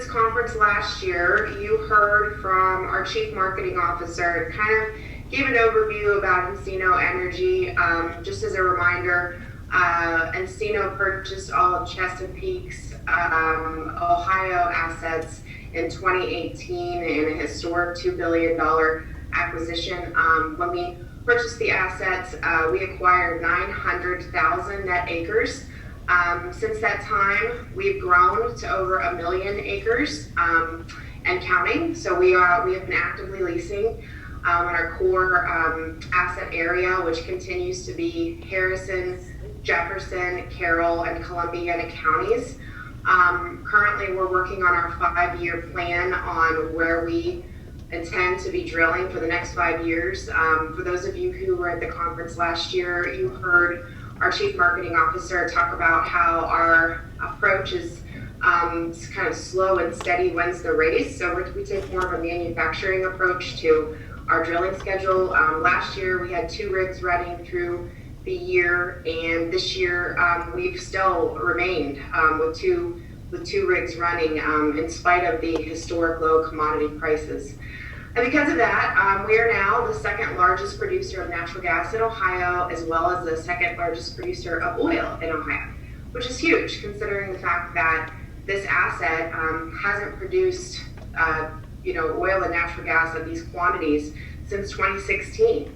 this conference last year, you heard from our Chief Marketing Officer, kind of gave an overview about Encino Energy. Just as a reminder, Encino purchased all of Chesapeake's Ohio assets in 2018 in a historic $2 billion acquisition. When we purchased the assets, we acquired 900,000 net acres. Since that time, we've grown to over 1 million acres and counting. So we have been actively leasing in our core asset area, which continues to be Harrison, Jefferson, Carroll, and Columbiana counties. Currently, we're working on our 5-year plan on where we intend to be drilling for the next 5 years. For those of you who were at the conference last year, you heard our Chief Marketing Officer talk about how our approach is kind of slow and steady wins the race. So we take more of a manufacturing approach to our drilling schedule. Last year we had 2 rigs running through the year, and this year we've still remained with two rigs running in spite of the historic low commodity prices. And because of that, we are now the 2nd largest producer of natural gas in Ohio, as well as the 2nd largest producer of oil in Ohio, which is huge considering the fact that this asset hasn't produced oil and natural gas at these quantities since 2016.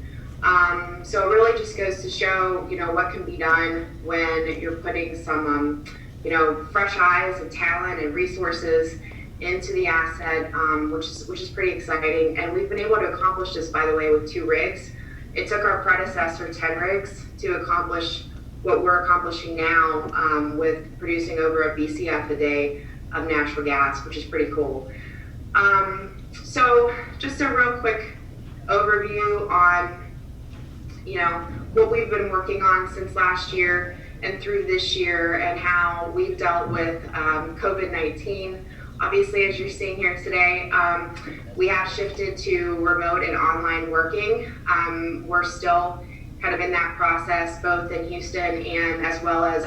So it really just goes to show, what can be done when you're putting some, fresh eyes and talent and resources into the asset, which is pretty exciting. And we've been able to accomplish this, by the way, with 2 rigs. It took our predecessor 10 rigs to accomplish what we're accomplishing now with producing over a BCF a day of natural gas, which is pretty cool. So just a real quick overview on, what we've been working on since last year and through this year, and how we've dealt with COVID-19. Obviously, as you're seeing here today, we have shifted to remote and online working. We're still kind of in that process, both in Houston and as well as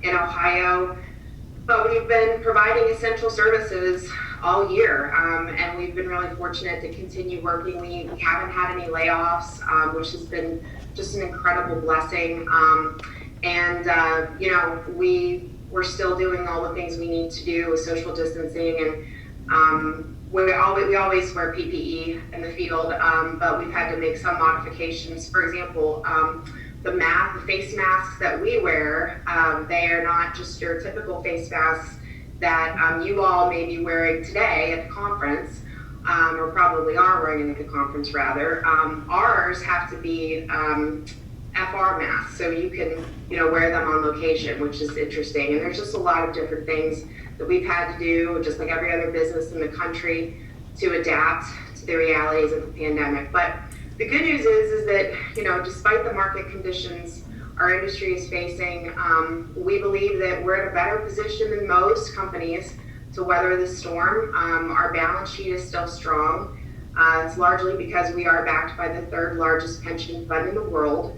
in Ohio. But we've been providing essential services all year, and we've been really fortunate to continue working. We haven't had any layoffs, which has been just an incredible blessing. We're still doing all the things we need to do with social distancing, and we always wear PPE in the field, but we've had to make some modifications. For example, the face masks that we wear, they are not just your typical face masks that you all may be wearing today at the conference, or probably are wearing at the conference rather. Ours have to be FR masks, so you can wear them on location, which is interesting. And there's just a lot of different things that we've had to do, just like every other business in the country, to adapt to the realities of the pandemic. But the good news is that despite the market conditions our industry is facing, we believe that we're in a better position than most companies to weather the storm. Our balance sheet is still strong. It's largely because we are backed by the 3rd largest pension fund in the world.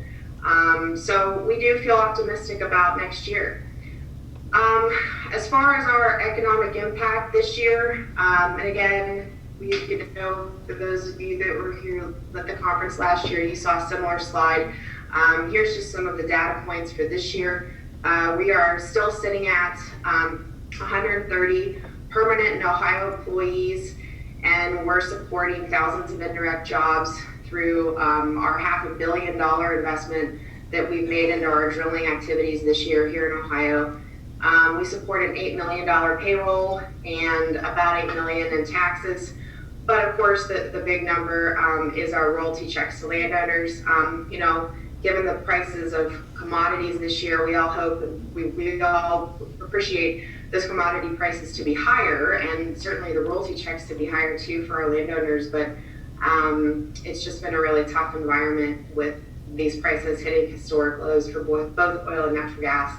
So we do feel optimistic about next year. As far as our economic impact this year, and again, for those of you that were here at the conference last year, you saw a similar slide. Here's just some of the data points for this year. We are still sitting at 130 permanent and Ohio employees, and we're supporting thousands of indirect jobs through our $500 million investment that we've made into our drilling activities this year here in Ohio. We support an $8 million payroll and about $8 million in taxes. But of course, the big number is our royalty checks to landowners. Given the prices of commodities this year, we all hope, we all appreciate those commodity prices to be higher, and certainly the royalty checks to be higher too for our landowners. But it's just been a really tough environment with these prices hitting historic lows for both oil and natural gas.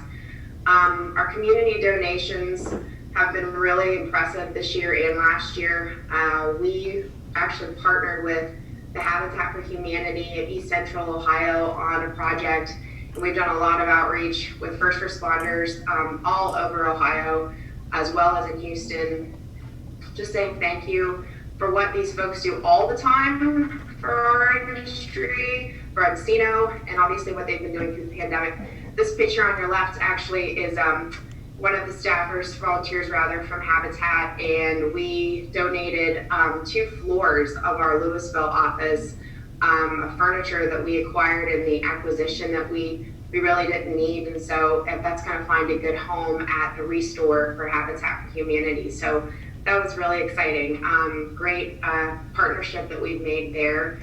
Our community donations have been really impressive this year and last year. We actually partnered with the Habitat for Humanity in East Central Ohio on a project, and we've done a lot of outreach with first responders all over Ohio, as well as in Houston, just saying thank you for what these folks do all the time for our industry, for Encino, and obviously what they've been doing through the pandemic. This picture on your left actually is one of the staffers, volunteers rather, from Habitat, and we donated 2 floors of our Louisville office of furniture that we acquired in the acquisition that we really didn't need, and so that's going to find a good home at the Restore for Habitat for Humanity. So that was really exciting. Great partnership that we've made there.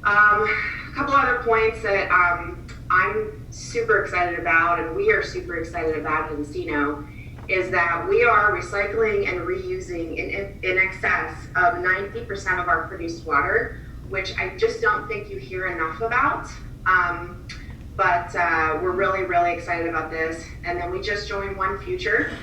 A couple other points that I'm super excited about, and we are super excited about at Encino, is that we are recycling and reusing in excess of 90% of our produced water, which I just don't think you hear enough about. But we're really, really excited about this. And then we just joined One Future.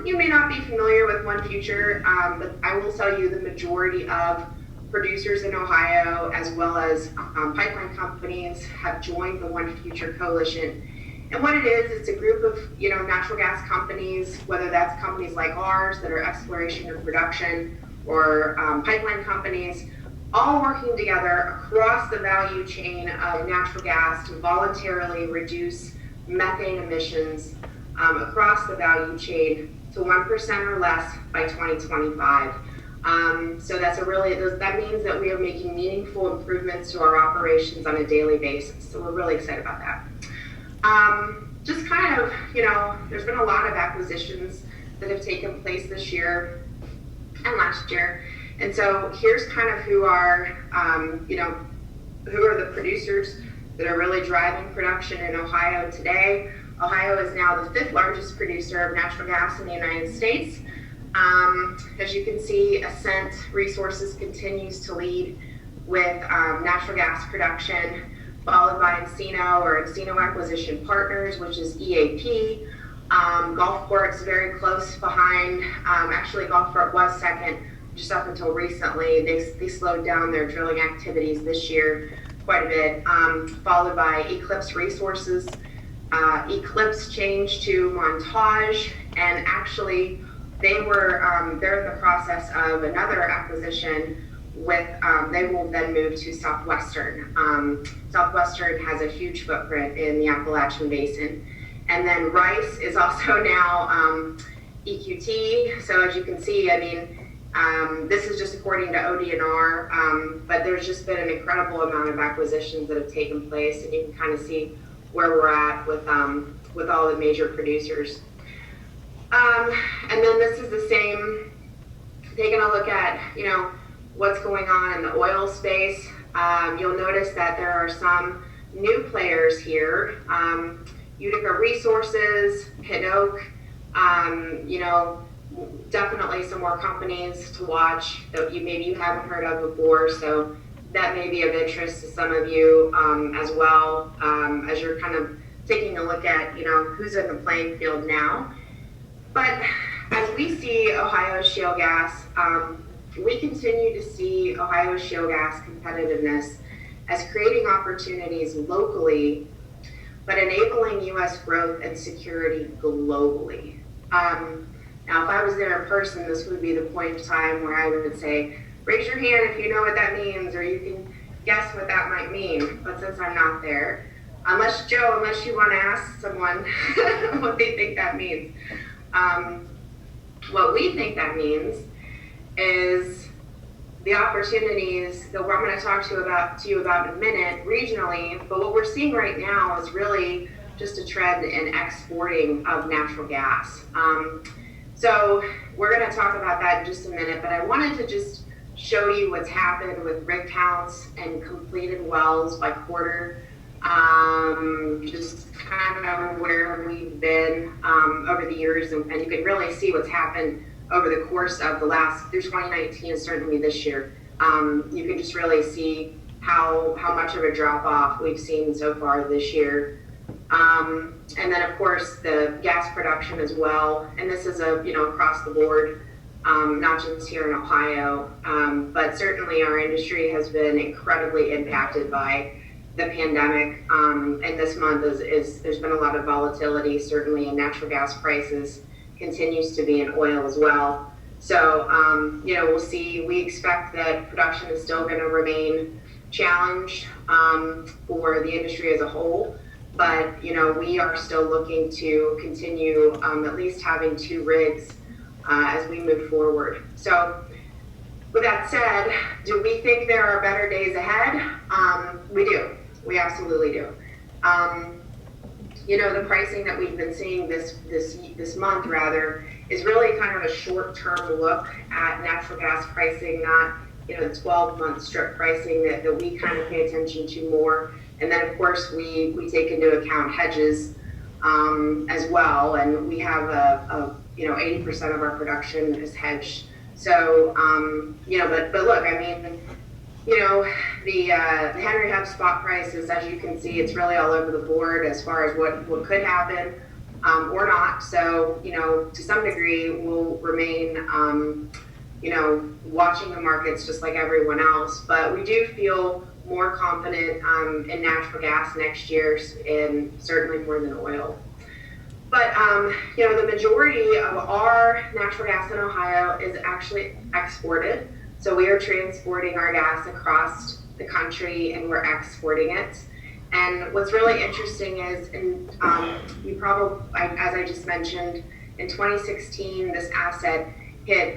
You may not be familiar with One Future, but I will tell you the majority of producers in Ohio, as well as pipeline companies, have joined the One Future Coalition. And what it is, it's a group of natural gas companies, whether that's companies like ours that are exploration and production, or pipeline companies, all working together across the value chain of natural gas to voluntarily reduce methane emissions across the value chain to 1% or less by 2025. So that means that we are making meaningful improvements to our operations on a daily basis. So we're really excited about that. Just kind of, there's been a lot of acquisitions that have taken place this year and last year. And so here's kind of who are the producers that are really driving production in Ohio today. Ohio is now the 5th largest producer of natural gas in the United States. As you can see, Ascent Resources continues to lead with natural gas production, followed by Encino or Encino Acquisition Partners, which is EAP. Gulfport's very close behind. Actually, Gulfport was second just up until recently. They slowed down their drilling activities this year quite a bit, followed by Eclipse Resources. Eclipse changed to Montage, and actually they're in the process of another acquisition with, they will then move to Southwestern. Southwestern has a huge footprint in the Appalachian Basin. And then Rice is also now EQT. So as you can see, this is just according to ODNR, but there's just been an incredible amount of acquisitions that have taken place, and you can kind of see where we're at with all the major producers. And then this is the same, taking a look at, what's going on in the oil space. You'll notice that there are some new players here. Utica Resources, Pit Oak, definitely some more companies to watch that maybe you haven't heard of before. So that may be of interest to some of you as well, as you're kind of taking a look at, who's in the playing field now. But as we see Ohio's shale gas, we continue to see Ohio's shale gas competitiveness as creating opportunities locally, but enabling U.S. growth and security globally. Now, if I was there in person, this would be the point of time where I would say, raise your hand if you know what that means, or you can guess what that might mean. But since I'm not there, unless you want to ask someone what they think that means. What we think that means is the opportunities that I'm going to talk to you about in a minute regionally, but what we're seeing right now is really just a trend in exporting of natural gas. So we're going to talk about that in just a minute, but I wanted to just show you what's happened with rig counts and completed wells by quarter, just kind of where we've been over the years, and you can really see what's happened over the course of the last, through 2019 and certainly this year. You can just really see how much of a drop off we've seen so far this year. And then of course the gas production as well, and this is across the board, not just here in Ohio, but certainly our industry has been incredibly impacted by the pandemic, and this month there's been a lot of volatility, certainly in natural gas prices, continues to be in oil as well. So, we'll see. We expect that production is still going to remain challenged for the industry as a whole. But, we are still looking to continue at least having 2 rigs as we move forward. So, with that said, do we think there are better days ahead? We do. We absolutely do. The pricing that we've been seeing this month rather is really kind of a short-term look at natural gas pricing, not the 12-month strip pricing that we kind of pay attention to more. And then of course we take into account hedges as well, and we have a 80% of our production is hedged. So but look, I mean, the Henry Hub spot prices, as you can see, it's really all over the board as far as what could happen or not. So, to some degree, we'll remain, watching the markets just like everyone else. But we do feel more confident in natural gas next year, and certainly more than oil. But, the majority of our natural gas in Ohio is actually exported. So we are transporting our gas across the country and we're exporting it. And what's really interesting is, you probably, as I just mentioned, in 2016, this asset hit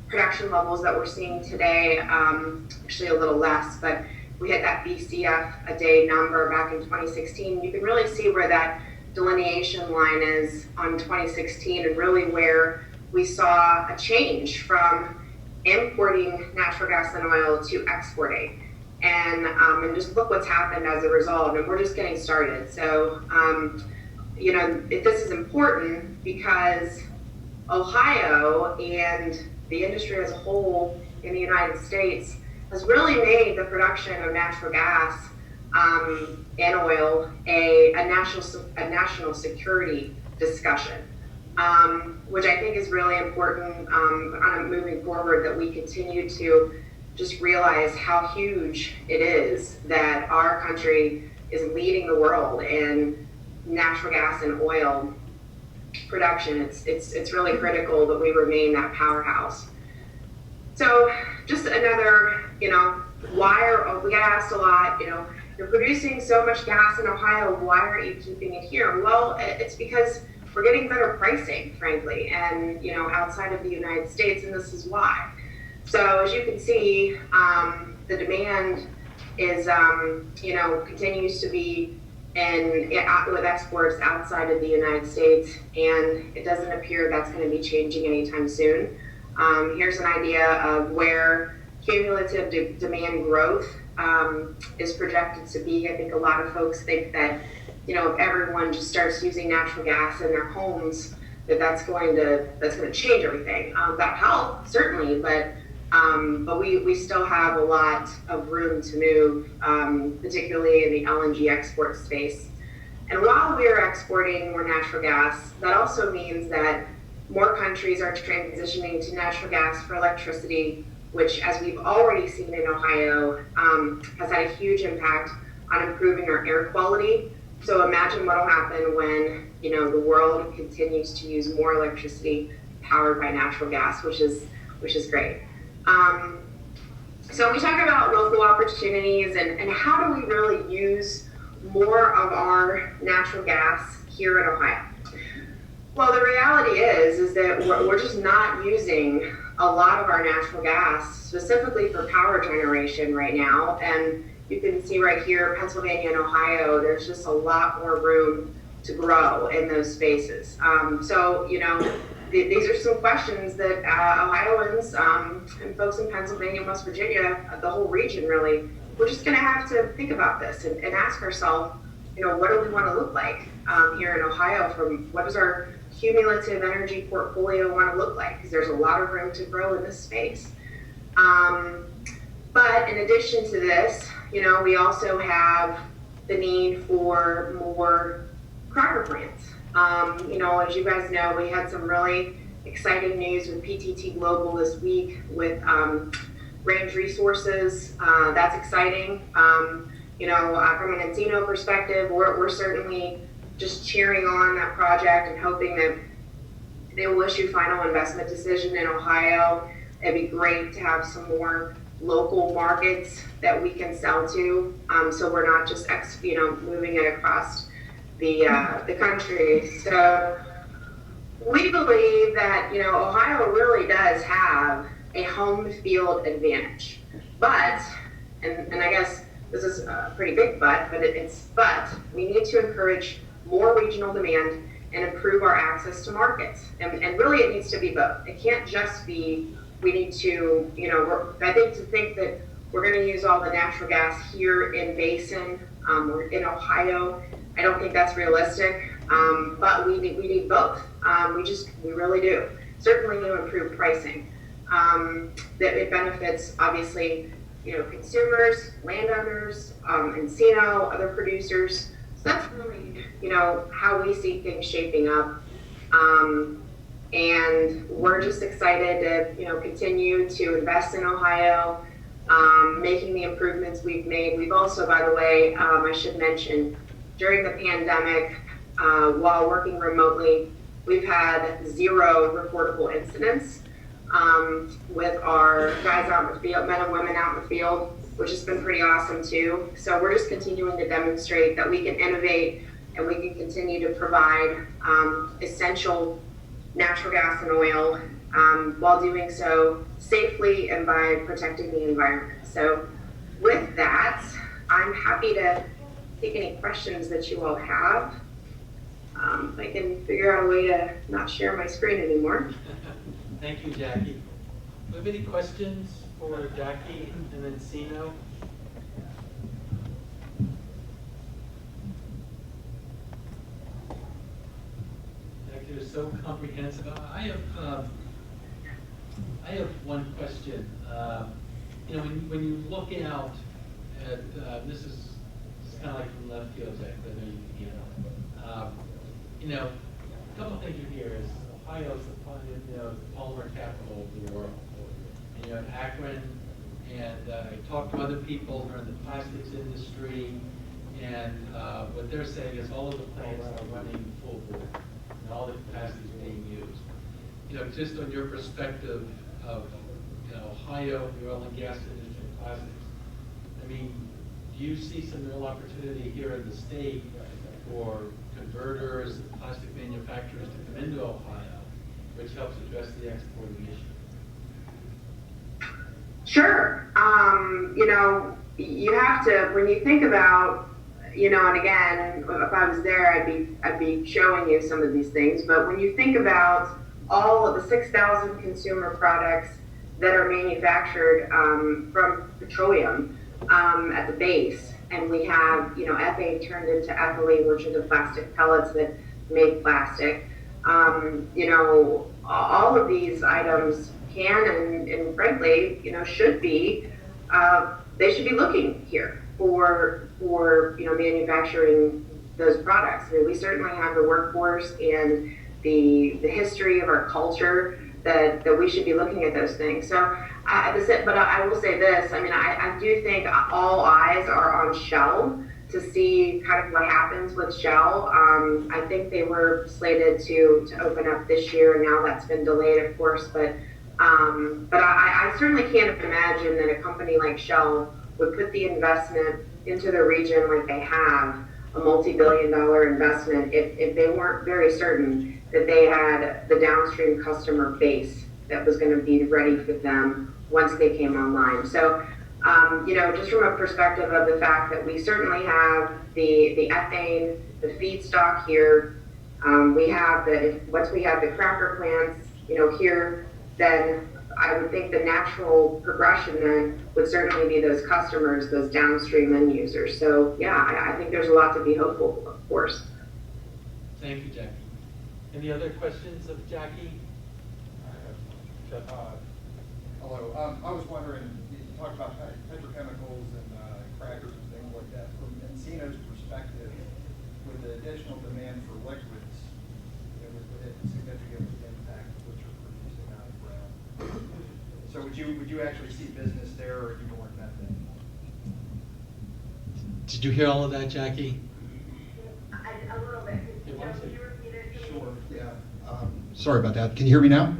production levels that we're seeing today, actually a little less, but we hit that BCF a day number back in 2016. You can really see where that delineation line is on 2016 and really where we saw a change from importing natural gas and oil to exporting. And just look what's happened as a result, and we're just getting started. So, this is important because Ohio and the industry as a whole in the United States has really made the production of natural gas and oil a national security discussion, which I think is really important on moving forward, that we continue to just realize how huge it is that our country is leading the world in natural gas and oil production. It's really critical that we remain that powerhouse. So just another, we get asked a lot, you're producing so much gas in Ohio, why aren't you keeping it here? Well, it's because we're getting better pricing, frankly, and outside of the United States, and this is why. So as you can see, the demand is, continues to be with exports outside of the United States, and it doesn't appear that's going to be changing anytime soon. Here's an idea of where cumulative demand growth is projected to be. I think a lot of folks think that, if everyone just starts using natural gas in their homes, that's going to change everything. That'll help, certainly, but we still have a lot of room to move, particularly in the LNG export space. And while we are exporting more natural gas, that also means that more countries are transitioning to natural gas for electricity, which, as we've already seen in Ohio, has had a huge impact on improving our air quality. So imagine what will happen when, the world continues to use more electricity powered by natural gas, which is great. So we talk about local opportunities and how do we really use more of our natural gas here in Ohio? Well, the reality is that we're just not using a lot of our natural gas specifically for power generation right now. And you can see right here, Pennsylvania and Ohio, there's just a lot more room to grow in those spaces. These are some questions that Ohioans and folks in Pennsylvania, West Virginia, the whole region really, we're just going to have to think about this and ask ourselves, what do we want to look like here in Ohio? From what does our cumulative energy portfolio want to look like? Because there's a lot of room to grow in this space. But in addition to this, we also have the need for more cracker plants. As you guys know, we had some really exciting news with PTT Global this week with Range Resources. That's exciting. From an Encino perspective, we're certainly just cheering on that project and hoping that they will issue final investment decision in Ohio. It'd be great to have some more local markets that we can sell to, so we're not just moving it across the country. So we believe that Ohio really does have a home field advantage, but and I guess this is a pretty big but we need to encourage more regional demand and improve our access to markets. And really it needs to be both. It can't just be, we need to, I think that we're going to use all the natural gas here in Basin or in Ohio. I don't think that's realistic, but we need both. We really do. Certainly to improve pricing. That it benefits, obviously, consumers, landowners, Encino, other producers. So that's really, how we see things shaping up. And we're just excited to, continue to invest in Ohio, making the improvements we've made. We've also, by the way, I should mention, during the pandemic, while working remotely, we've had 0 reportable incidents with our guys out in the field, men and women out in the field, which has been pretty awesome too. So we're just continuing to demonstrate that we can innovate and we can continue to provide essential natural gas and oil while doing so safely and by protecting the environment. So with that, I'm happy to take any questions that you all have. If I can figure out a way to not share my screen anymore. Thank you, Jackie. Do you have any questions for Jackie and Encino? Jackie was so comprehensive. I have one question. When you look out at this is kind of like from left field, Jack. I know a couple of things you hear is Ohio's the polymer capital of the world. And you have Akron, and I talked to other people who are in the plastics industry, and what they're saying is all of the plants are running full bore, and all the capacity is being used. Just on your perspective of Ohio, the oil and gas industry, and plastics, I mean, do you see some real opportunity here in the state for converters and plastic manufacturers to come into Ohio, which helps address the exporting issue? Sure. You have to, when you think about, and again, if I was there, I'd be showing you some of these things. But when you think about all of the 6,000 consumer products that are manufactured from petroleum at the base, and we have, ethane turned into ethylene, which are the plastic pellets that make plastic. All of these items can and frankly, should be, they should be looking here for manufacturing those products. I mean, we certainly have the workforce and the history of our culture that we should be looking at those things. So, but I will say this, I mean, I do think all eyes are on Shell to see kind of what happens with Shell. I think they were slated to open up this year, and now that's been delayed, of course, but I certainly can't imagine that a company like Shell would put the investment into the region like they have, a multi-billion-dollar investment, if they weren't very certain that they had the downstream customer base that was going to be ready for them once they came online. So, just from a perspective of the fact that we certainly have the ethane, the feedstock here, once we have the cracker plants, here, then I would think the natural progression then would certainly be those customers, those downstream end users. So yeah, I think there's a lot to be hopeful, of course. Thank you, Jackie. Any other questions of Jackie? Hello. I was wondering, you talked about petrochemicals and crackers and things like that. From Encino's perspective, with the additional demand for liquids, would it significantly impact what you're producing out of the ground? So would you actually see business there, or are you more net then? Did you hear all of that, Jackie? A little bit. Could you repeat it? Sure. Yeah. Sorry about that. Can you hear me now?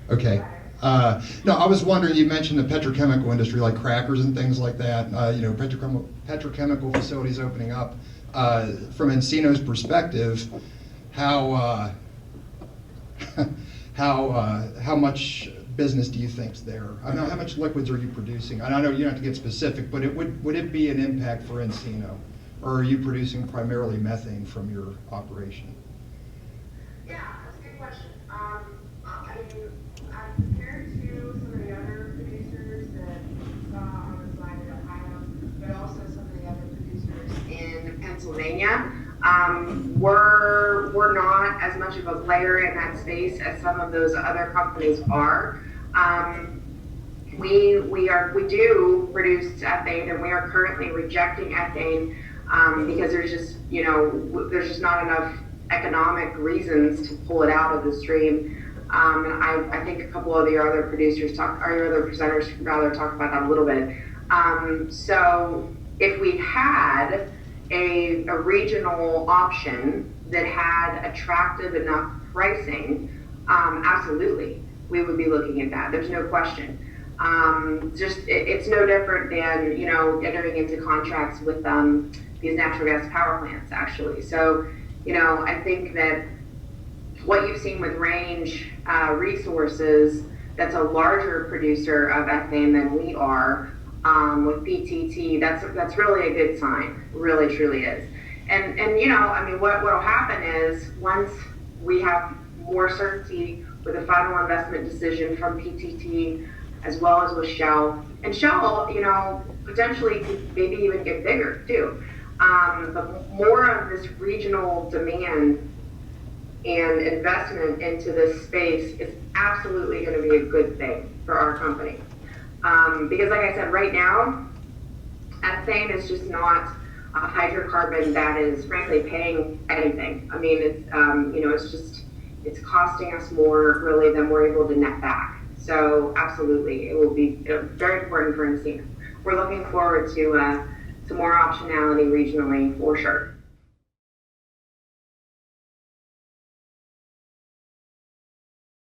Okay. No, I was wondering, you mentioned the petrochemical industry, like crackers and things like that, petrochemical facilities opening up. From Encino's perspective, how much business do you think's there? I know how much liquids are you producing? And I know you don't have to get specific, but would it be an impact for Encino? Or are you producing primarily methane from your operation? Yeah, that's a good question. Compared to some of the other producers that you saw on the slide in Ohio, but also some of the other producers in Pennsylvania, we're not as much of a player in that space as some of those other companies are. We do produce ethane, and we are currently rejecting ethane because there's just not enough economic reasons to pull it out of the stream. I think a couple of your other presenters rather talk about that a little bit. So if we had a regional option that had attractive enough pricing, absolutely, we would be looking at that. There's no question. It's no different than, entering into contracts with these natural gas power plants, actually. So, I think that what you've seen with Range Resources, that's a larger producer of ethane than we are, with PTT, that's really a good sign, really truly is. And what will happen is once we have more certainty with a final investment decision from PTT as well as with Shell, and Shell, potentially could maybe even get bigger too. But more of this regional demand and investment into this space is absolutely going to be a good thing for our company. Because like I said, right now, ethane is just not a hydrocarbon that is frankly paying anything. I mean, it's costing us more really than we're able to net back. So absolutely, it will be very important for Encino. We're looking forward to more optionality regionally for sure.